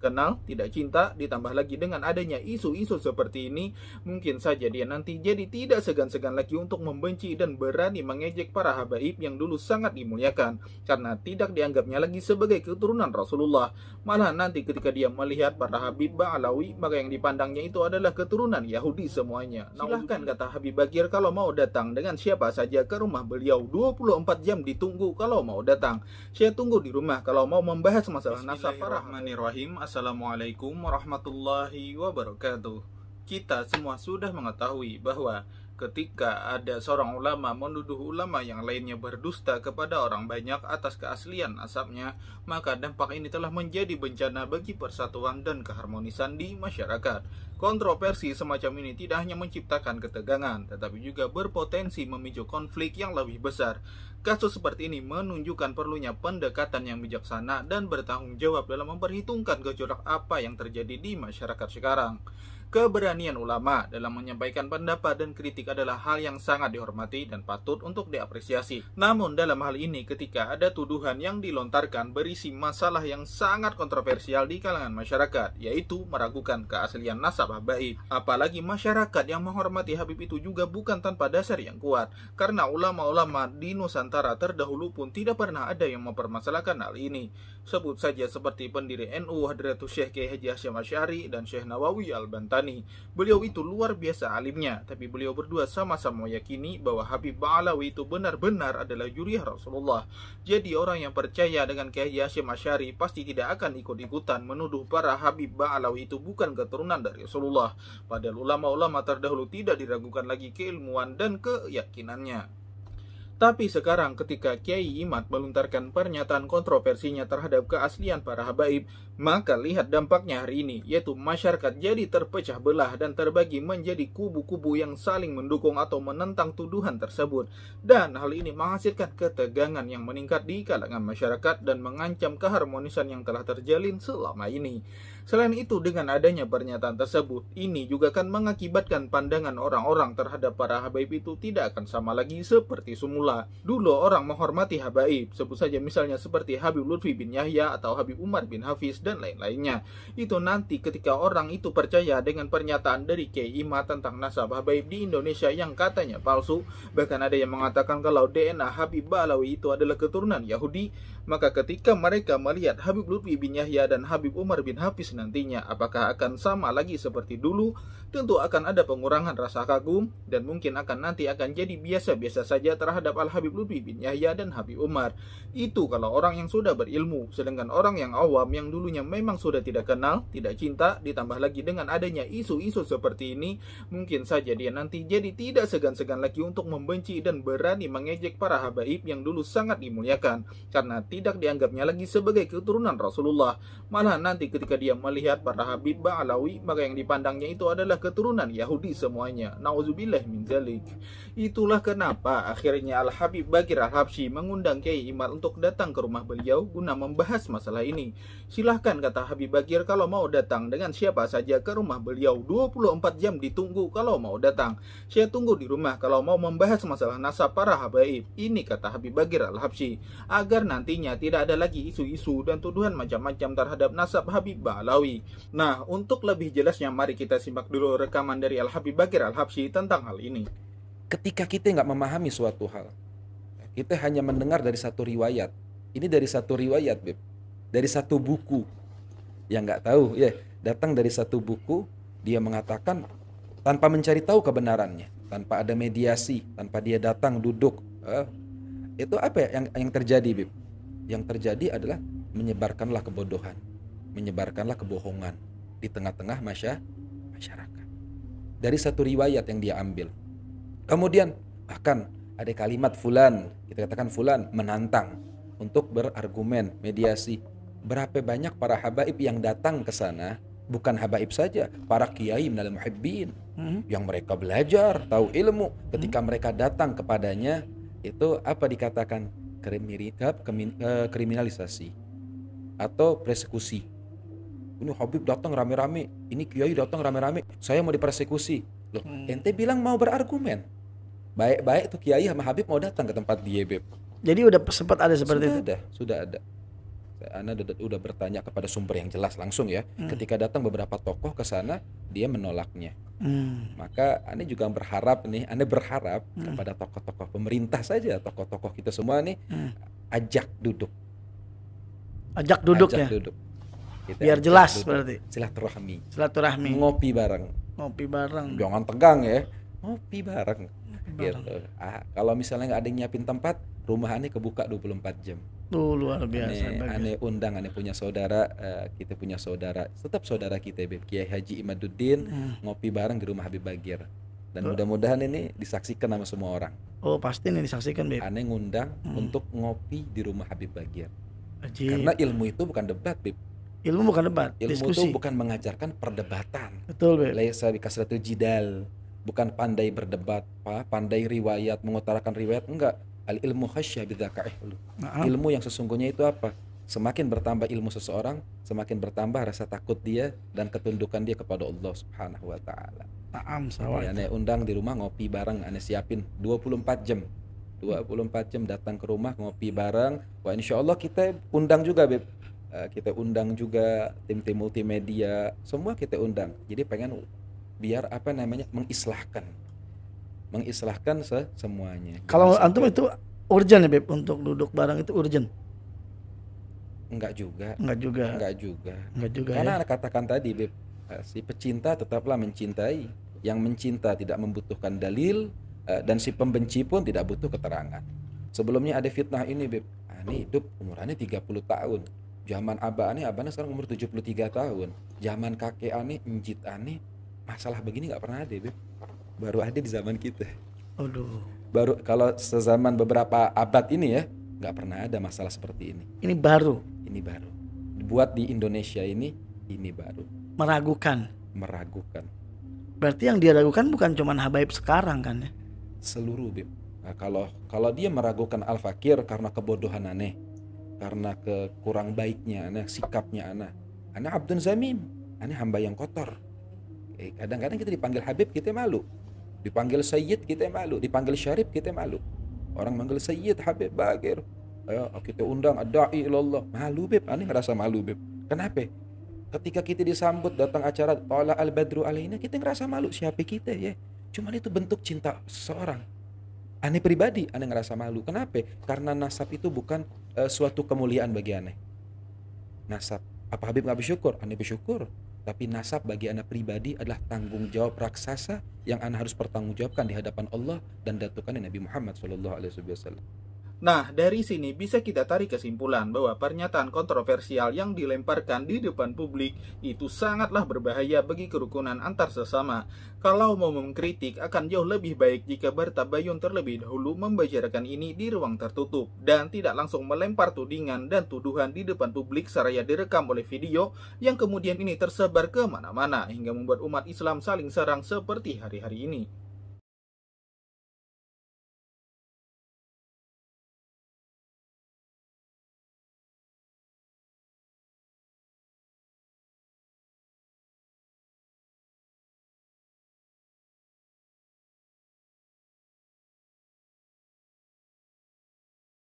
kenal, tidak cinta, ditambah lagi dengan adanya isu-isu seperti ini, mungkin saja dia nanti jadi tidak segan-segan lagi untuk membenci dan berani mengejek para habaib yang dulu sangat dimuliakan, karena tidak dianggapnya lagi sebagai keturunan Rasulullah. Malah nanti ketika dia melihat para Habib Ba'alawi, maka yang dipandangnya itu adalah keturunan Yahudi semuanya. Silahkan, kata Habib Bagir, kalau mau datang dengan siapa saja ke rumah beliau, 24 jam ditunggu kalau mau datang. Saya tunggu di rumah kalau mau membahas masalah nasab para. Bismillahirrahmanirrahim. Assalamualaikum warahmatullahi wabarakatuh. Kita semua sudah mengetahui bahwa ketika ada seorang ulama menuduh ulama yang lainnya berdusta kepada orang banyak atas keaslian nasabnya, maka dampak ini telah menjadi bencana bagi persatuan dan keharmonisan di masyarakat. Kontroversi semacam ini tidak hanya menciptakan ketegangan, tetapi juga berpotensi memicu konflik yang lebih besar. Kasus seperti ini menunjukkan perlunya pendekatan yang bijaksana dan bertanggung jawab dalam memperhitungkan gejolak apa yang terjadi di masyarakat sekarang. Keberanian ulama dalam menyampaikan pendapat dan kritik adalah hal yang sangat dihormati dan patut untuk diapresiasi. Namun dalam hal ini, ketika ada tuduhan yang dilontarkan berisi masalah yang sangat kontroversial di kalangan masyarakat, yaitu meragukan keaslian nasab habaib. Apalagi masyarakat yang menghormati Habib itu juga bukan tanpa dasar yang kuat, karena ulama-ulama di Nusantara terdahulu pun tidak pernah ada yang mempermasalahkan hal ini. Sebut saja seperti pendiri NU Hadratus Syekh Kiai Haji Hasyim Asy'ari dan Syekh Nawawi Al-Bantani. Beliau itu luar biasa alimnya, tapi beliau berdua sama-sama meyakini bahwa Habib Ba'alawi itu benar-benar adalah juriyah Rasulullah. Jadi orang yang percaya dengan Kiai Haji Hasyim Asy'ari pasti tidak akan ikut-ikutan menuduh para Habib Ba'alawi itu bukan keturunan dari Rasulullah. Padahal ulama-ulama terdahulu tidak diragukan lagi keilmuan dan keyakinannya. Tapi sekarang ketika Kiai Imad melontarkan pernyataan kontroversinya terhadap keaslian para habaib, maka lihat dampaknya hari ini, yaitu masyarakat jadi terpecah belah dan terbagi menjadi kubu-kubu yang saling mendukung atau menentang tuduhan tersebut. Dan hal ini menghasilkan ketegangan yang meningkat di kalangan masyarakat dan mengancam keharmonisan yang telah terjalin selama ini. Selain itu, dengan adanya pernyataan tersebut, ini juga akan mengakibatkan pandangan orang-orang terhadap para habaib itu tidak akan sama lagi seperti semula. Dulu orang menghormati habaib, sebut saja misalnya seperti Habib Lutfi bin Yahya atau Habib Umar bin Hafiz dan lain-lainnya. Itu nanti ketika orang itu percaya dengan pernyataan dari Kiai Imad tentang nasab habaib di Indonesia yang katanya palsu, bahkan ada yang mengatakan kalau DNA Habib Ba'alawi itu adalah keturunan Yahudi, maka ketika mereka melihat Habib Lutfi bin Yahya dan Habib Umar bin Hafiz nantinya, apakah akan sama lagi seperti dulu? Tentu akan ada pengurangan rasa kagum dan mungkin nanti akan jadi biasa-biasa saja terhadap Al-Habib Lutfi bin Yahya dan Habib Umar. Itu kalau orang yang sudah berilmu, sedangkan orang yang awam yang dulunya memang sudah tidak kenal, tidak cinta, ditambah lagi dengan adanya isu-isu seperti ini, mungkin saja dia nanti jadi tidak segan-segan lagi untuk membenci dan berani mengejek para habaib yang dulu sangat dimuliakan, karena tidak dianggapnya lagi sebagai keturunan Rasulullah. Malah nanti ketika dia melihat para Habib Ba'alawi, maka yang dipandangnya itu adalah keturunan Yahudi semuanya. Nauzubillah min zalik. Itulah kenapa akhirnya Al-Habib Bagir Al-Habsyi mengundang Kiai Imad untuk datang ke rumah beliau guna membahas masalah ini. Silahkan, kata Habib Bagir, kalau mau datang dengan siapa saja ke rumah beliau, 24 jam ditunggu kalau mau datang. Saya tunggu di rumah kalau mau membahas masalah nasab para habaib. Ini kata Habib Bagir Al-Habsyi, agar nantinya tidak ada lagi isu-isu dan tuduhan macam-macam terhadap nasab Habib Ba'alawi. Nah, untuk lebih jelasnya mari kita simak dulu rekaman dari Al-Habib Bagir Al-Habsyi tentang hal ini. Ketika kita nggak memahami suatu hal, kita hanya mendengar dari satu riwayat. Ini dari satu riwayat, Beb. Dari satu buku. Yang nggak tahu, ya, datang dari satu buku, dia mengatakan tanpa mencari tahu kebenarannya, tanpa ada mediasi, tanpa dia datang duduk. Itu apa ya yang terjadi, Beb? Yang terjadi adalah menyebarkanlah kebodohan, menyebarkanlah kebohongan di tengah-tengah masyarakat. Dari satu riwayat yang dia ambil. Kemudian bahkan ada kalimat fulan, kita katakan fulan menantang untuk berargumen, mediasi. Berapa banyak para habaib yang datang ke sana, bukan habaib saja, para kiai minal muhibbin yang mereka belajar, tahu ilmu. Ketika mereka datang kepadanya, itu apa dikatakan? Kriminalisasi atau persekusi. Ini habib datang rame-rame, ini kiai datang rame-rame, saya mau dipersekusi. Loh, ente bilang mau berargumen. Baik-baik tuh kiai sama habib mau datang ke tempat dia, Beb. Jadi udah sempat ada seperti itu? Sudah ada. Ana udah bertanya kepada sumber yang jelas langsung ya. Ketika datang beberapa tokoh ke sana, dia menolaknya. Maka Ana juga berharap nih, Ana berharap kepada tokoh-tokoh pemerintah saja, tokoh-tokoh kita semua nih, ajak duduk ya. Kita Biar ajak jelas duduk. berarti. Silaturahmi. Ngopi bareng. Jangan tegang ya. Ngopi bareng. Gitu. Kalau misalnya nggak ada yang nyiapin tempat, rumah Ane kebuka 24 jam. Luar biasa. Ane undang, Ane punya saudara, kita punya saudara, tetap saudara kita, Kiai Haji Imaduddin, ngopi bareng di rumah Habib Bagir. Dan mudah-mudahan ini disaksikan sama semua orang. Oh, pasti ini disaksikan, Beb. Ane ngundang untuk ngopi di rumah Habib Bagir. Ajib. Karena ilmu itu bukan debat, Beb. Ilmu bukan debat, Ilmu diskusi. itu bukan mengajarkan perdebatan. Betul, Beb. Laisa bikasratil jidal. Bukan pandai berdebat, pandai riwayat, mengutarakan riwayat, enggak. Al ilmu khasyah bidzaka ihlu. Ilmu yang sesungguhnya itu apa? Semakin bertambah ilmu seseorang, semakin bertambah rasa takut dia dan ketundukan dia kepada Allah Subhanahu wa taala. Ane undang di rumah ngopi bareng, ane siapin 24 jam. 24 jam datang ke rumah ngopi bareng. Wah, insyaallah kita undang juga, Beb. Kita undang juga tim-tim multimedia, semua kita undang. Jadi pengen biar mengislahkan semuanya. Kalau antum itu urgent ya, Beb, untuk duduk bareng itu urgent? Enggak juga. Ya? Karena anak katakan tadi, Beb, si pecinta tetaplah mencintai. Yang mencinta tidak membutuhkan dalil, dan si pembenci pun tidak butuh keterangan. Sebelumnya ada fitnah ini, Beb. Ini hidup umurannya 30 tahun. Zaman abahnya sekarang umur 73 tahun. Zaman kakek aneh, njit aneh, masalah begini nggak pernah ada, Beb. Baru ada di zaman kita. Aduh. Baru kalau sezaman beberapa abad ini ya, nggak pernah ada masalah seperti ini. Ini baru. Buat di Indonesia ini baru. Meragukan. Berarti yang dia ragukan bukan cuma habaib sekarang kan ya? Seluruh, Beb. Nah, kalau dia meragukan Al-Fakir karena kebodohan aneh, karena kekurang baiknya aneh, sikapnya aneh abdun zamim, aneh hamba yang kotor. Kadang-kadang kita dipanggil Habib kita malu, dipanggil Sayyid kita malu, dipanggil Syarif kita malu. Orang manggil Sayyid Habib Bagir, ayo kita undang ad-da'i ilallah, malu, Beb. Aneh ngerasa malu, Beb. Kenapa? Ketika kita disambut datang acara Thala al-Badru alaina, kita ngerasa malu siapa kita ya. Cuman itu bentuk cinta seseorang. Aneh pribadi, aneh ngerasa malu. Kenapa? Karena nasab itu bukan suatu kemuliaan bagi aneh. Nasab. Apa Habib nggak bersyukur? Aneh bersyukur. Tapi nasab bagi anak pribadi adalah tanggung jawab raksasa yang anak harus pertanggungjawabkan di hadapan Allah dan datukan Nabi Muhammad SAW. Nah, dari sini bisa kita tarik kesimpulan bahwa pernyataan kontroversial yang dilemparkan di depan publik itu sangatlah berbahaya bagi kerukunan antar sesama. Kalau mau mengkritik, akan jauh lebih baik jika bertabayun terlebih dahulu membicarakan ini di ruang tertutup dan tidak langsung melempar tudingan dan tuduhan di depan publik seraya direkam oleh video yang kemudian ini tersebar kemana-mana hingga membuat umat Islam saling serang seperti hari-hari ini.